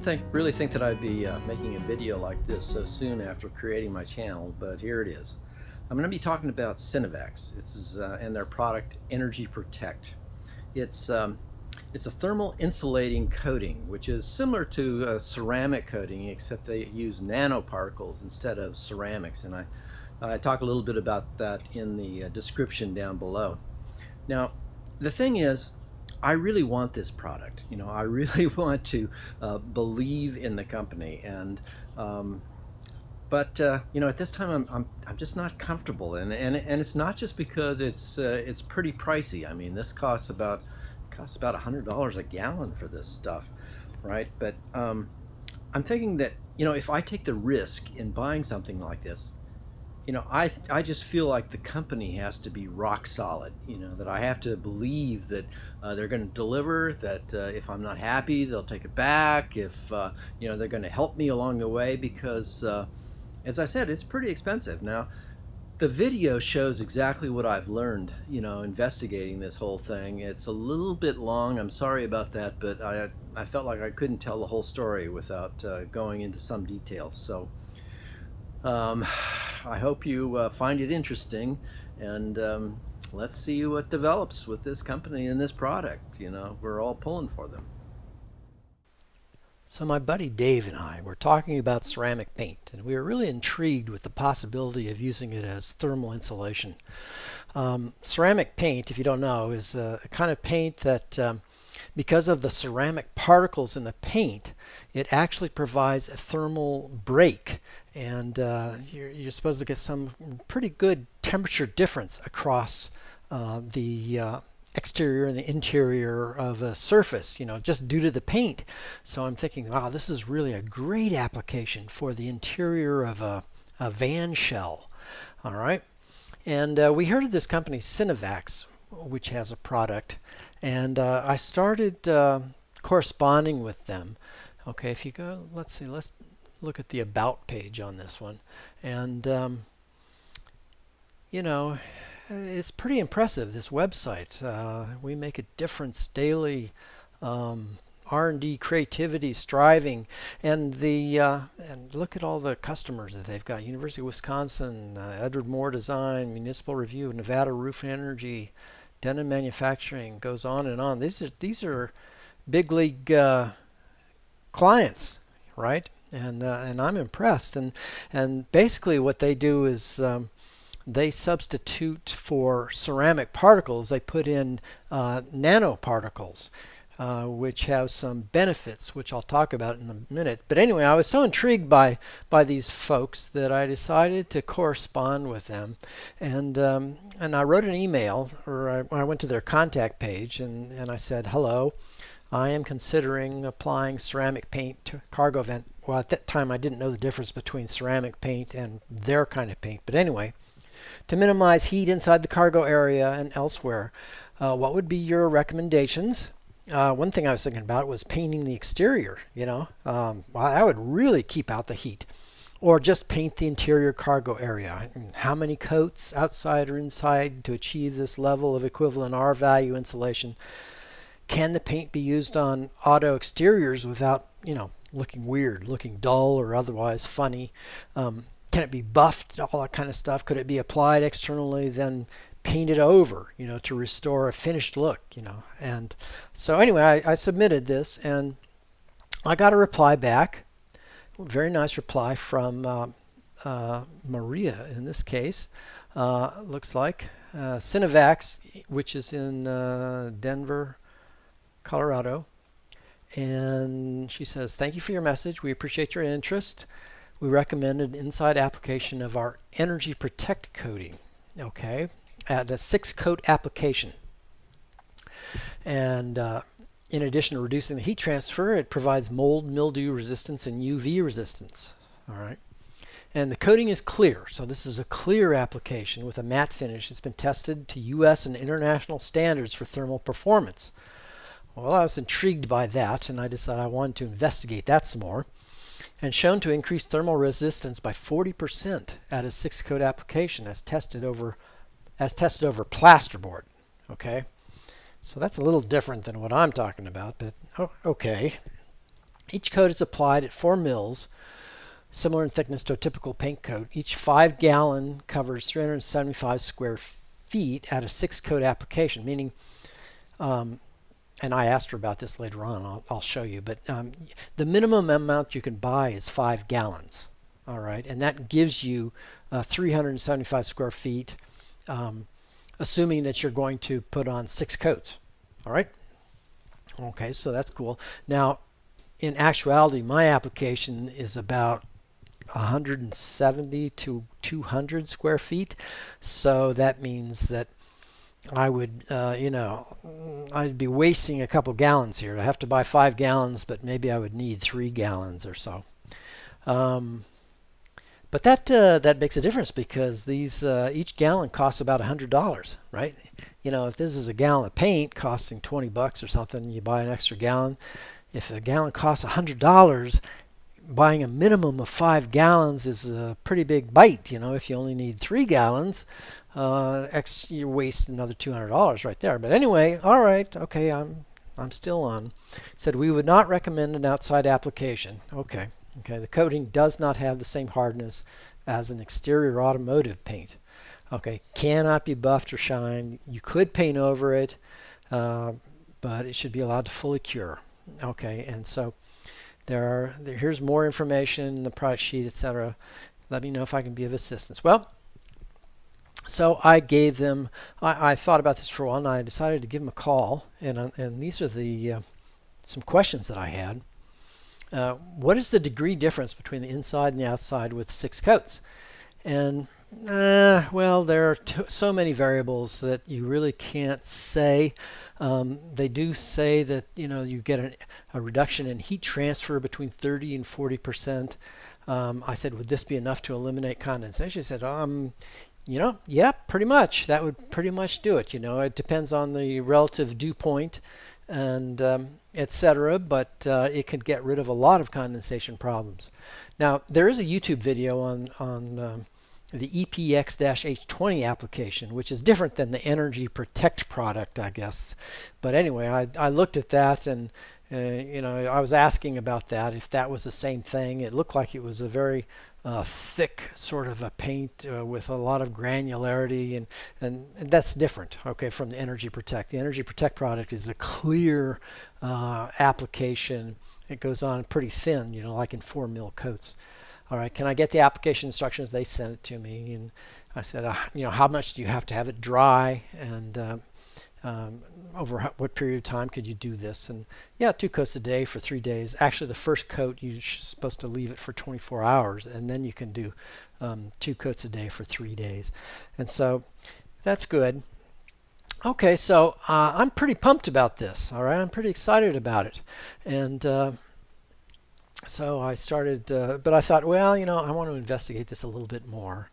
didn't really think that I'd be making a video like this so soon after creating my channel, but here it is. I'm going to be talking about Synavax. And their product Energy Protect. It's a thermal insulating coating, which is similar to ceramic coating, except they use nanoparticles instead of ceramics, and I talk a little bit about that in the description down below. Now, the thing is, I really want this product. I really want to believe in the company, and but at this time I'm just not comfortable, and it's not just because it's pretty pricey. I mean, this costs about $100 a gallon for this stuff, right? But I'm thinking that if I take the risk in buying something like this, I just feel like the company has to be rock solid, that I have to believe that they're going to deliver, that if I'm not happy, they'll take it back, if they're going to help me along the way, because as I said, it's pretty expensive. Now, the video shows exactly what I've learned, investigating this whole thing. It's a little bit long, I'm sorry about that, but I felt like I couldn't tell the whole story without going into some details. So I hope you find it interesting, and let's see what develops with this company and this product. We're all pulling for them. So my buddy Dave and I were talking about ceramic paint, and we were really intrigued with the possibility of using it as thermal insulation. Ceramic paint, if you don't know, is a kind of paint that because of the ceramic particles in the paint, it actually provides a thermal break, and you're supposed to get some pretty good temperature difference across the exterior and the interior of a surface, just due to the paint. So I'm thinking, wow, this is really a great application for the interior of a van shell. All right. And we heard of this company Synavax, which has a product, and I started corresponding with them. Okay, if you go, let's look at the About page on this one, and it's pretty impressive, this website. We make a difference daily, R&D, creativity, striving, and and look at all the customers that they've got: University of Wisconsin, Edward Moore Design, Municipal Review, Nevada Roof Energy, Denon Manufacturing, goes on and on. These are big league clients, right? And I'm impressed. And basically what they do is they substitute for ceramic particles. They put in nanoparticles, which have some benefits, which I'll talk about in a minute. But anyway, I was so intrigued by these folks that I decided to correspond with them, and I wrote an email, or I went to their contact page, and I said, hello, I am considering applying ceramic paint to cargo vent. Well, at that time I didn't know the difference between ceramic paint and their kind of paint, but anyway, to minimize heat inside the cargo area and elsewhere, what would be your recommendations? One thing I was thinking about was painting the exterior. I would really keep out the heat, or just paint the interior cargo area. How many coats, outside or inside, to achieve this level of equivalent R value insulation? Can the paint be used on auto exteriors without, looking weird, looking dull or otherwise funny? Can it be buffed, all that kind of stuff? Could it be applied externally, then painted over, to restore a finished look, And so anyway, I submitted this, and I got a reply back, a very nice reply from Maria in this case. Looks like Synavax, which is in Denver, Colorado. And she says, thank you for your message. We appreciate your interest. We recommend an inside application of our Energy Protect coating. Okay. At a 6-coat application, and in addition to reducing the heat transfer, it provides mold, mildew resistance, and UV resistance. All right, and the coating is clear, so this is a clear application with a matte finish. It's been tested to U.S. and international standards for thermal performance. Well, I was intrigued by that, and I decided I wanted to investigate that some more. And shown to increase thermal resistance by 40% at a 6-coat application, as tested over plasterboard. Okay, so that's a little different than what I'm talking about, but okay. Each coat is applied at 4 mils, similar in thickness to a typical paint coat. Each 5-gallon covers 375 square feet at a 6-coat application, meaning, and I asked her about this later on, I'll show you, but the minimum amount you can buy is 5 gallons. All right, and that gives you 375 square feet, assuming that you're going to put on 6 coats. All right. Okay, so that's cool. Now, in actuality, my application is about 170 to 200 square feet. So that means that I would, I'd be wasting a couple gallons here. I have to buy 5 gallons, but maybe I would need 3 gallons or so. But that makes a difference because these each gallon costs about $100, right? If this is a gallon of paint costing $20 or something, you buy an extra gallon. If a gallon costs $100, buying a minimum of 5 gallons is a pretty big bite. If you only need 3 gallons, you waste another $200 right there. But anyway, all right, okay, I'm still on. Said we would not recommend an outside application. Okay, the coating does not have the same hardness as an exterior automotive paint. Okay, cannot be buffed or shined. You could paint over it, but it should be allowed to fully cure. Okay, and so here's more information, the product sheet, etc. Let me know if I can be of assistance. Well, so I gave them, I thought about this for a while, and I decided to give them a call, and these are the some questions that I had. What is the degree difference between the inside and the outside with 6 coats? And well, there are so many variables that you really can't say. They do say that you get a reduction in heat transfer between 30 and 40%. I said, would this be enough to eliminate condensation? She said, yeah, pretty much. That would pretty much do it. It depends on the relative dew point and etc. But it could get rid of a lot of condensation problems. Now, there is a YouTube video on the Ep05-H20 application, which is different than the Energy Protect product, I guess. But anyway, I looked at that, and I was asking about that, if that was the same thing. It looked like it was a very thick sort of a paint with a lot of granularity, and that's different, okay, from the Energy Protect. The Energy Protect product is a clear application. It goes on pretty thin, like in 4 mil coats. All right, can I get the application instructions? They sent it to me, and I said, how much do you have to have it dry, and over what period of time could you do this? And yeah, 2 coats a day for 3 days. Actually, the first coat you're supposed to leave it for 24 hours, and then you can do 2 coats a day for 3 days. And so that's good. Okay, so I'm pretty pumped about this. All right, I'm pretty excited about it, and so I started, but I thought, well, I want to investigate this a little bit more.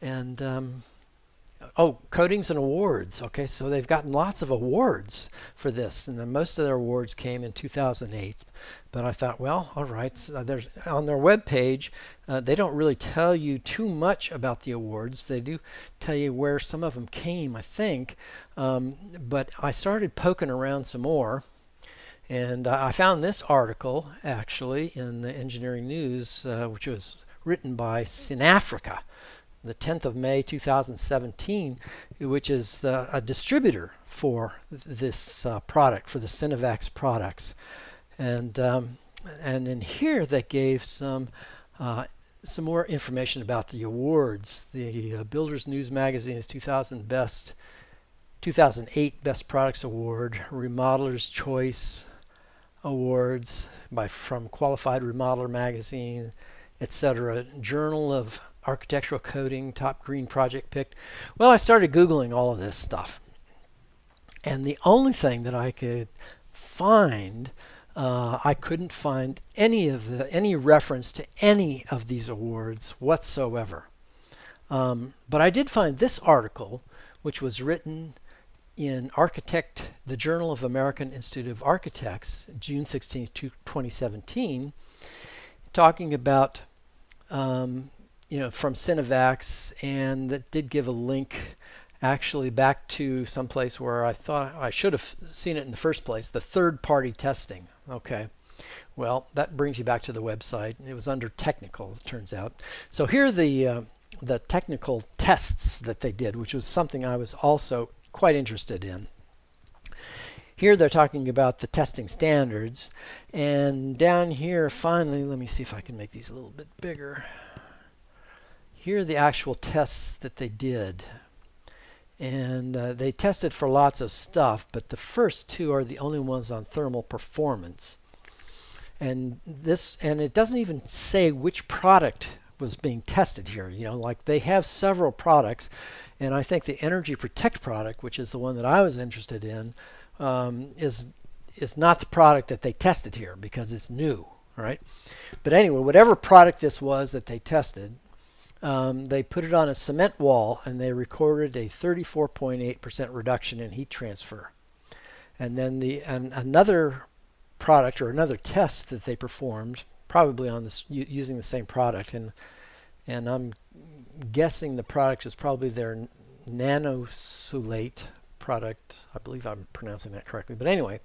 And coatings and awards. Okay, so they've gotten lots of awards for this, and then most of their awards came in 2008. But I thought, well, all right, so there's on their web page, they don't really tell you too much about the awards. They do tell you where some of them came, I think. But I started poking around some more. And I found this article, actually, in the Engineering News, which was written by Synafrica, the 10th of May 2017, which is a distributor for this product, for the Synavax products. And in here they gave some more information about the awards. The Builders News Magazine's 2008 Best Products Award, Remodeler's Choice Awards from Qualified Remodeler Magazine, etc. Journal of Architectural Coating, top green project picked. Well, I started Googling all of this stuff, and the only thing that I could find, I couldn't find any reference to any of these awards whatsoever. But I did find this article, which was written in the Journal of American Institute of Architects, June 16, 2017, talking about, from Synavax, and that did give a link actually back to some place where I thought I should have seen it in the first place, the third-party testing, okay, Well, that brings you back to the website. It was under technical, it turns out. So here are the technical tests that they did, which was something I was also quite interested in. Here they're talking about the testing standards, and down here finally, let me see if I can make these a little bit bigger. Here are the actual tests that they did. And they tested for lots of stuff, but the first two are the only ones on thermal performance. And it doesn't even say which product was being tested here. You know, like they have several products, and I think the Energy Protect product, which is the one that I was interested in, is not the product that they tested here because it's new, right? But anyway, whatever product this was that they tested, they put it on a cement wall and they recorded a 34.8% reduction in heat transfer. And then another product or another test that they performed, probably on this using the same product, and I'm guessing the product is probably their Nano-particle product. I believe I'm pronouncing that correctly. But anyway,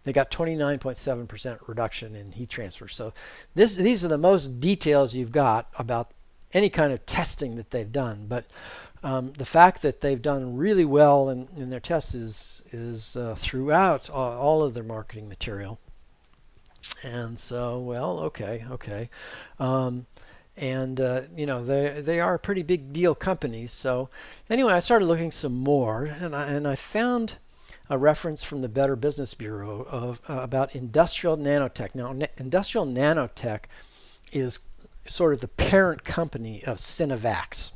they got 29.7% reduction in heat transfer. So these are the most details you've got about any kind of testing that they've done. But the fact that they've done really well in their tests is throughout all of their marketing material. And so, well, okay. You know, they are a pretty big deal company. So anyway, I started looking some more, and I found a reference from the Better Business Bureau of about industrial nanotech. Now, industrial nanotech is sort of the parent company of Synavax.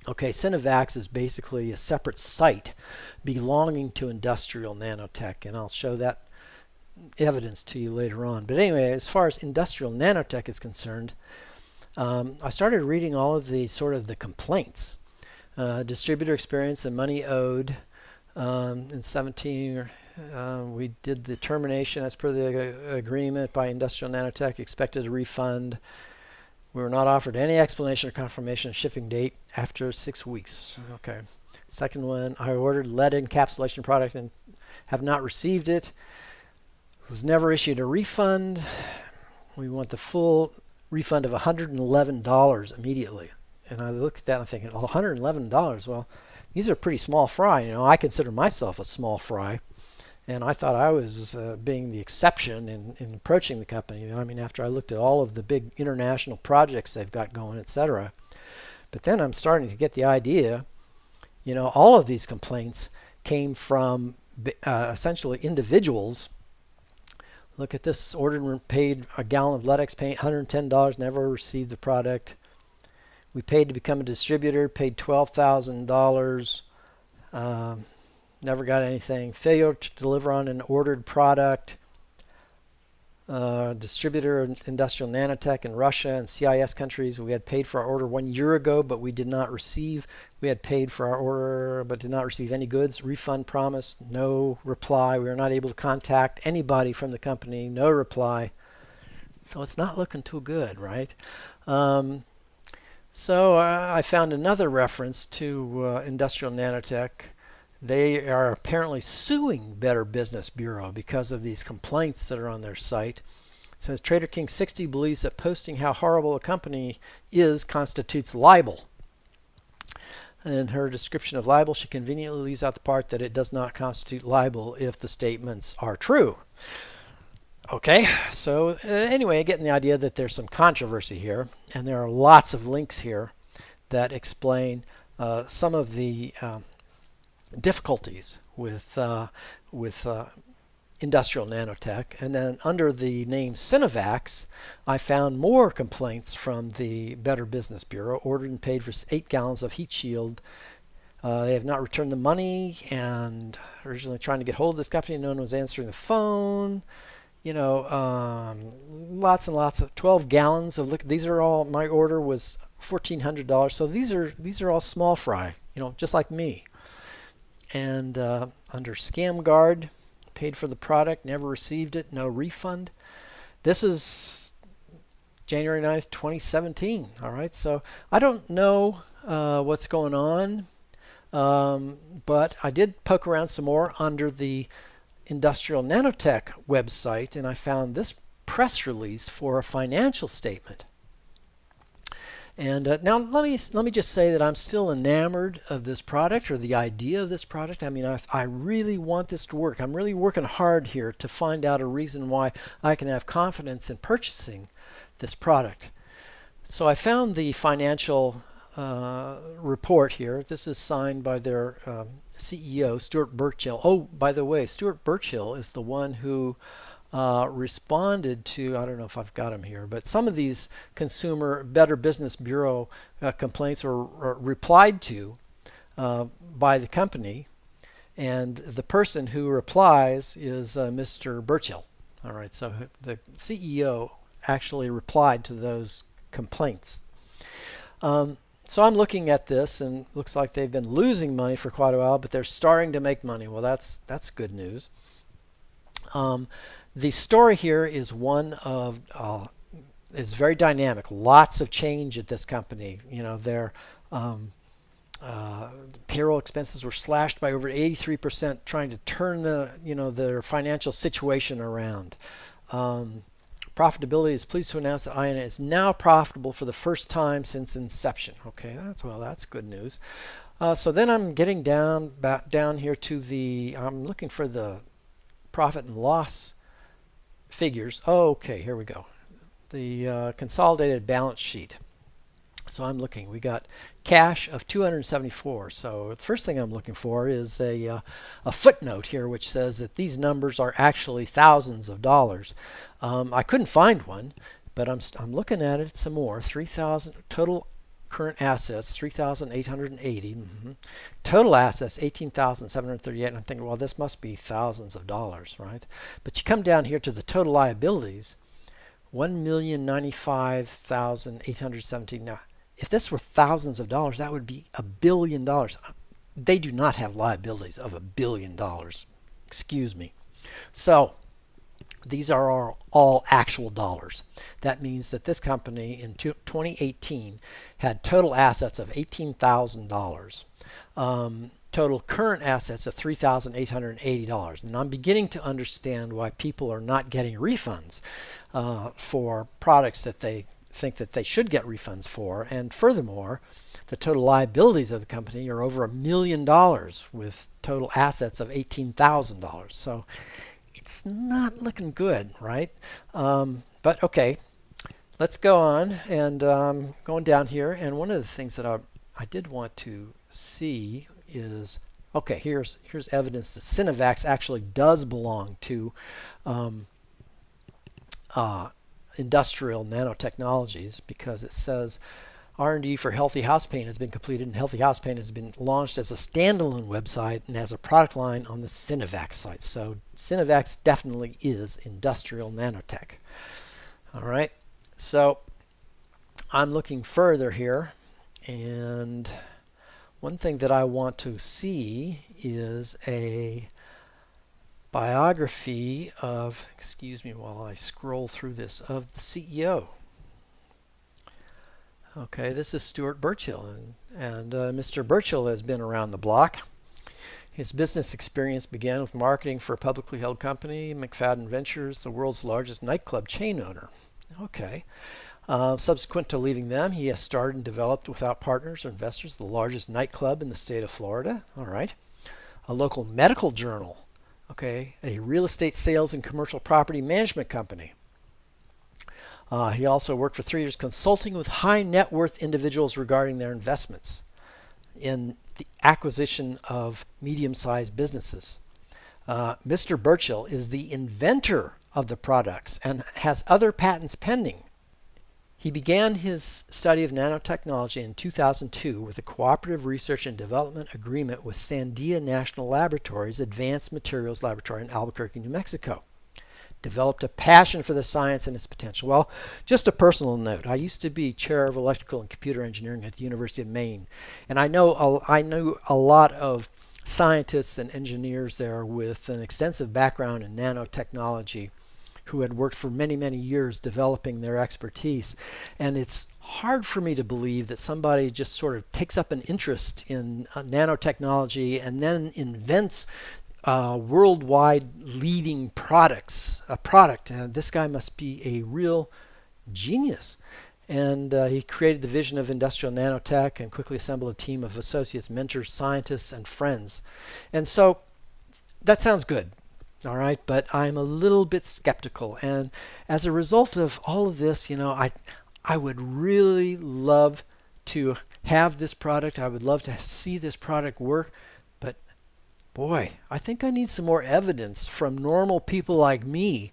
Okay, Synavax is basically a separate site belonging to industrial nanotech, and I'll show that evidence to you later on. But anyway, as far as industrial nanotech is concerned, I started reading all of the sort of the complaints. Distributor experience and money owed. In 17, we did the termination as per the agreement by industrial nanotech, expected a refund. We were not offered any explanation or confirmation of shipping date after 6 weeks. Okay. Second one, I ordered lead encapsulation product and have not received it. Was never issued a refund. We want the full refund of $111 immediately. And I looked at that and I'm thinking, oh, $111. Well, these are pretty small fry. You know, I consider myself a small fry. And I thought I was being the exception in approaching the company. You know, I mean, after I looked at all of the big international projects they've got going, etc. But then I'm starting to get the idea, you know, all of these complaints came from essentially individuals. Look at this, ordered and paid a gallon of Ledex paint, $110, never received the product. We paid to become a distributor, paid $12,000. Never got anything. Failure to deliver on an ordered product. Distributor industrial nanotech in Russia and CIS countries. We had paid for our order 1 year ago, but we did not receive. We had paid for our order, but did not receive any goods. Refund promised. No reply. We were not able to contact anybody from the company. No reply. So it's not looking too good, right? So I found another reference to industrial nanotech. They are apparently suing Better Business Bureau because of these complaints that are on their site. It says Trader King 60 believes that posting how horrible a company is constitutes libel. In her description of libel, she conveniently leaves out the part that it does not constitute libel if the statements are true. Okay, so anyway, getting the idea that there's some controversy here, and there are lots of links here that explain some of the difficulties with industrial nanotech. And then under the name Synavax, I found more complaints from the Better Business Bureau. Ordered and paid for 8 gallons of heat shield. They have not returned the money, and originally trying to get hold of this company, no one was answering the phone. You know, lots and lots of 12 gallons of liquid. These are all, my order was $1,400. So these are all small fry, you know, just like me. And under Scam Guard, paid for the product, never received it, no refund. This is January 9th, 2017. All right, so I don't know what's going on, but I did poke around some more under the Industrial Nanotech website, and I found this press release for a financial statement. And now let me just say that I'm still enamored of this product, or the idea of this product. I mean, I really want this to work. I'm really working hard here to find out a reason why I can have confidence in purchasing this product. So I found the financial report here. This is signed by their CEO, Stuart Burchill. Oh, by the way, Stuart Burchill is the one who responded to, I don't know if I've got him here, but some of these Consumer Better Business Bureau complaints were replied to by the company, and the person who replies is Mr. Burchill. All right, so the CEO actually replied to those complaints. So I'm looking at this, and it looks like they've been losing money for quite a while, but they're starting to make money. Well, that's good news. The story here is one of is very dynamic. Lots of change at this company. You know, their payroll expenses were slashed by over 83%, trying to turn their financial situation around. Profitability is pleased to announce that INA is now profitable for the first time since inception. Okay, that's good news. So then I'm getting down here to I'm looking for the profit and loss figures. Oh, okay, here we go. The consolidated balance sheet. So I'm looking. We got cash of 274. So the first thing I'm looking for is a footnote here which says that these numbers are actually thousands of dollars. I couldn't find one, but I'm looking at it some more. 3,000 total current assets, 3,880. Total assets, 18,738. And I'm thinking, well, this must be thousands of dollars, right? But you come down here to the total liabilities, 1,095,817. Now, if this were thousands of dollars, that would be $1 billion. They do not have liabilities of $1 billion. Excuse me. So these are all actual dollars. That means that this company in 2018 had total assets of $18,000, total current assets of $3,880. And I'm beginning to understand why people are not getting refunds for products that they think that they should get refunds for. And furthermore, the total liabilities of the company are over $1 million with total assets of $18,000. So it's not looking good, right? But okay, let's go on, and going down here, and one of the things that I did want to see is, okay, here's evidence that Synavax actually does belong to industrial nanotechnologies, because it says R&D for healthy house paint has been completed, and healthy house paint has been launched as a standalone website and as a product line on the Synavax site. So Synavax definitely is industrial nanotech. All right, so I'm looking further here, and one thing that I want to see is a biography of, excuse me while I scroll through this, of the CEO. Okay, this is Stuart Burchill, and Mr. Burchill has been around the block. His business experience began with marketing for a publicly held company, McFadden Ventures, the world's largest nightclub chain owner. Okay. Subsequent to leaving them, he has started and developed, without partners or investors, the largest nightclub in the state of Florida. All right. A local medical journal. Okay. A real estate sales and commercial property management company. He also worked for 3 years consulting with high net worth individuals regarding their investments in the acquisition of medium-sized businesses. Mr. Burchill is the inventor of the products and has other patents pending. He began his study of nanotechnology in 2002 with a cooperative research and development agreement with Sandia National Laboratories Advanced Materials Laboratory in Albuquerque, New Mexico. Developed a passion for the science and its potential. Well, just a personal note. I used to be chair of electrical and computer engineering at the University of Maine, and I knew a lot of scientists and engineers there with an extensive background in nanotechnology who had worked for many, many years developing their expertise. And it's hard for me to believe that somebody just sort of takes up an interest in nanotechnology and then invents worldwide leading product. And this guy must be a real genius. And he created the vision of industrial nanotech and quickly assembled a team of associates, mentors, scientists, and friends. And so that sounds good, all right, but I'm a little bit skeptical. And as a result of all of this, I would really love to have this product. I would love to see this product work. But boy, I think I need some more evidence from normal people like me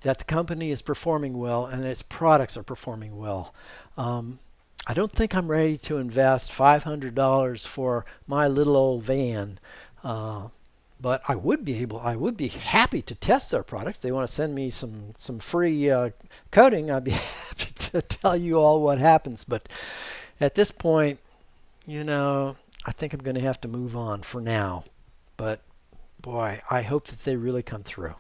that the company is performing well and its products are performing well. I don't think I'm ready to invest $500 for my little old van, but I would be happy to test their product. If they want to send me some free coding, I'd be happy to tell you all what happens. But at this point, I think I'm going to have to move on for now. But boy, I hope that they really come through.